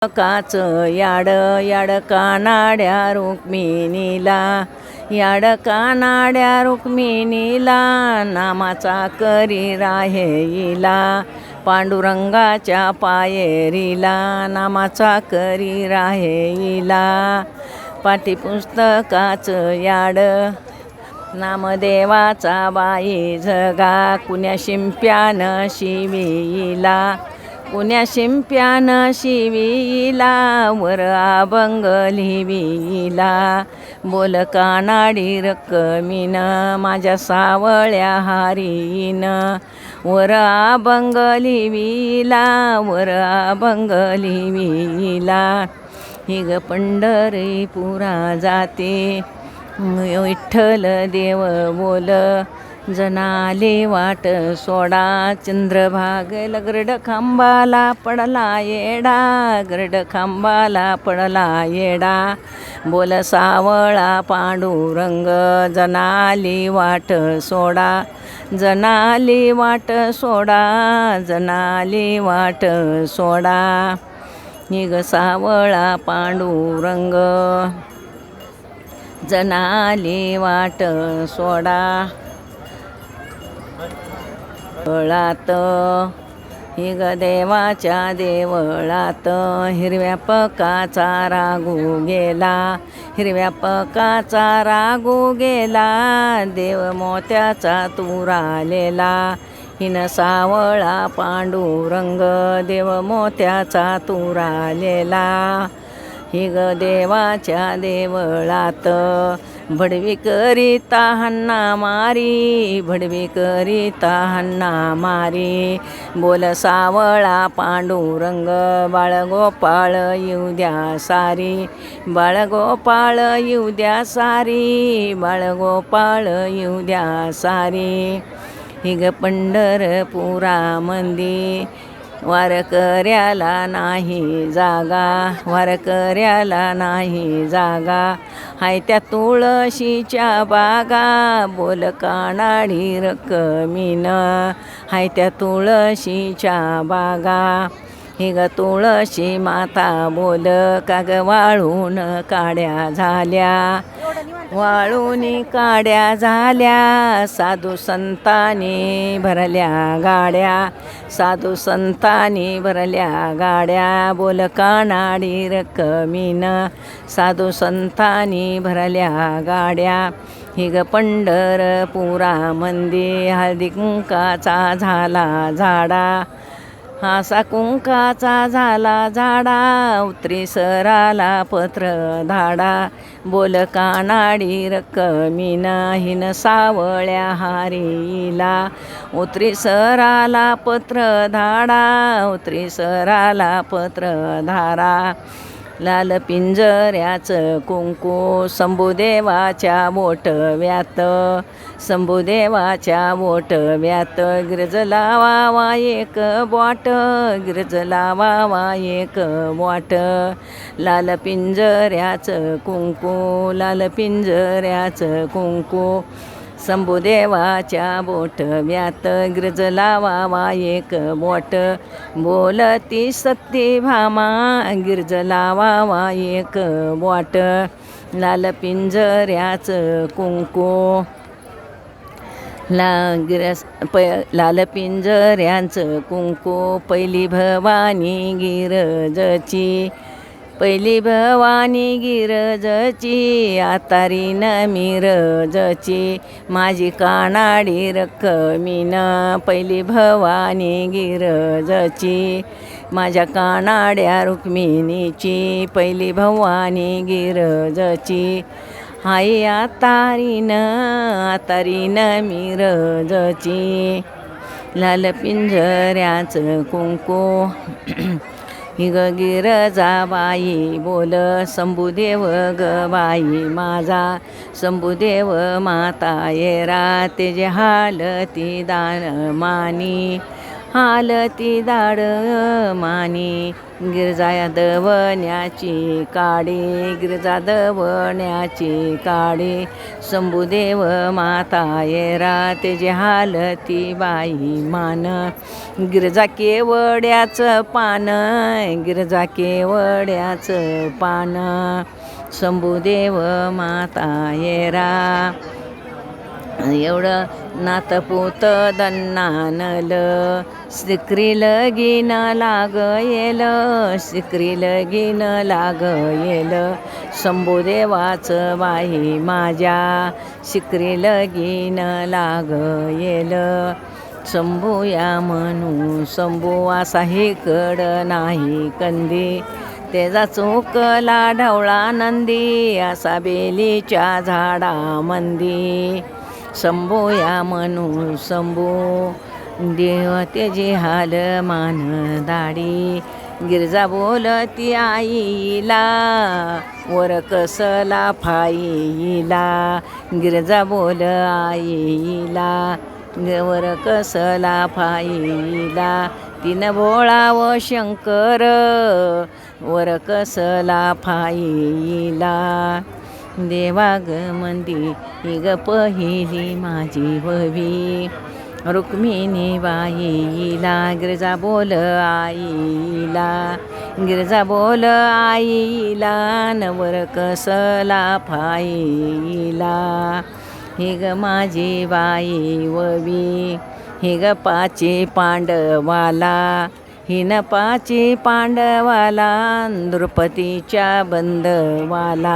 काच याड याड कानाड्या रुक्मिणीला, याड कानाड्या रुक्मिणीला, नामाचा करी राहेला, पांडुरंगाच्या पायरीला, नामाचा करी राहेला. पाठीपुस्तकाच याड नामदेवाचा बाई जगा, कुण्या शिंप्यानं शिवीला, कुण्या शिंप्यानं शिवीला, वर अभंग लिहिविला, बोल कानाडी रक्कमीन, माझ्या सावळ्या हारीन, वर अभंग लिहिविला, वर अभंग लिहिविला. ही ग पंढरीपुरा जाते, विठ्ठल देव बोल, जनाले वाट सोडा, चंद्रभागेल गरड खांबाला पडला येडा, गरड खांबाला पडला येडा, बोल सावळा पांडुरंग, जनाली वाट सोडा, जनाली वाट सोडा, जनाली वाट सोडा. निग सावळा पांडुरंग, जनाली वाट सोडा. देवळात ही ग देवाच्या देवळात, हिरव्या पकाचा रागू गेला, हिरव्या पकाचा रागू गेला, देव मोत्याचा तुरालेला, हिन सावळा पांडुरंग, देव मोत्याचा तुरालेला. ही ग देवाच्या देवळात, भडवी करीता हन्ना मारी, भडवी करीता हन्ना मारी, बोल सावळा पांडुरंग, बाळगोपाळ येऊ द्या सारी, बाळगोपाळ येऊ द्या सारी, बाळगोपाळ येऊ द्या सारी. ही ग पंढरपुरा मंदी, वारकऱ्याला नाही जागा, वारकऱ्याला नाही जागा, हाय त्या तुळशीच्या बागा, बोल कानाडी रक्कमीन, हाय त्या तुळशीच्या बागा. ही ग तुळशी माता बोल, काग वाळून काड्या झाल्या, वाळून काड्या झाल्या, साधू संतांनी भरल्या गाड्या, साधू संतांनी भरल्या गाड्या, बोल कानाडी रक्कमीन, साधू संतांनी भरल्या गाड्या. ही ग पंढरपुरा मंदी, हळदी कुंकाचा झाला झाडा, हासा कुंकाचा झाला झाडा, उतरी सराला पत्र धाडा, बोल कानाडी रक्कमीन, हिन सावळ्या हारीला, उतरी सराला पत्र धाडा, उतरी सराला पत्र धारा. लाल पिंजऱ्याचं कुंकू, शंभुदेवाच्या बोटव्यात, शंभुदेवाच्या बोटव्यात, गिरज लावावा एक बोट, गिरज लावावा एक बोट. लाल पिंजऱ्याचं कुंकू, लाल पिंजऱ्याचं कुंकू, शंभुदेवाच्या बोटव्यात, गिरज लावावा एक बोट, बोलती सत्ती भामा, गिरज लावावा एक बोट. लाल पिंजऱ्याचं कुंकू, लाल पिंजऱ्याचं कुंकू, पहिली भवानी गिरजची, पहिली भवानी गिरजची, आतारीन मिरजची, माझी कानाडी रक्कमीन, पहिली भवानी गिरजची, माझ्या कानाड्या रुक्मिणीची, पहिली भवानी गिरजची, हाय आतारीन, आतारीन मिरजची. लाल पिंजऱ्याचं कुंकू, ही ग गिरजाबाई बोल, शंभुदेव ग बाई माझा, शंभुदेव माता येरा, तेजे हालती दान मानी, हालती दाड मानी गिरजा दवण्याची काडी गिरजा दवण्याची काडी शंभुदेव माता येरा तेजे हालती बाई मान गिरजा केवड्याचं पान गिरजा केवड्याचं पान शंभुदेव माता येरा एवढं नातपूत दन्नानल सिक्री लगीन लाग येल सिक्री लगीन लाग येल शंभुदेवाचं बाई माझ्या सिक्री लगीन लाग येल शंभूया म्हणू शंभू असा कड नाही कंदी तेजा चोकला ढवळा नंदी असा बेलीच्या झाडा मंदी शंभूया म्हणू शंभू देव तेजे हाल मान दाढी गिरजा बोलती आईला वर कसला फाईला गिरजा बोल आईला वर कसला फाईला तीन भोळा व शंकर वर कसला फाईला देवा ग मंदी ही ग पहिली माझी भवी रुक्मिणी बाईला गिरजा बोल आईला गिरजा बोल आईला नवर कसला फाईला ही ग माझी बाई ववी ही ग पाची पांडवाला हिन पाची पांडवाला द्रौपदीच्या बंदवाला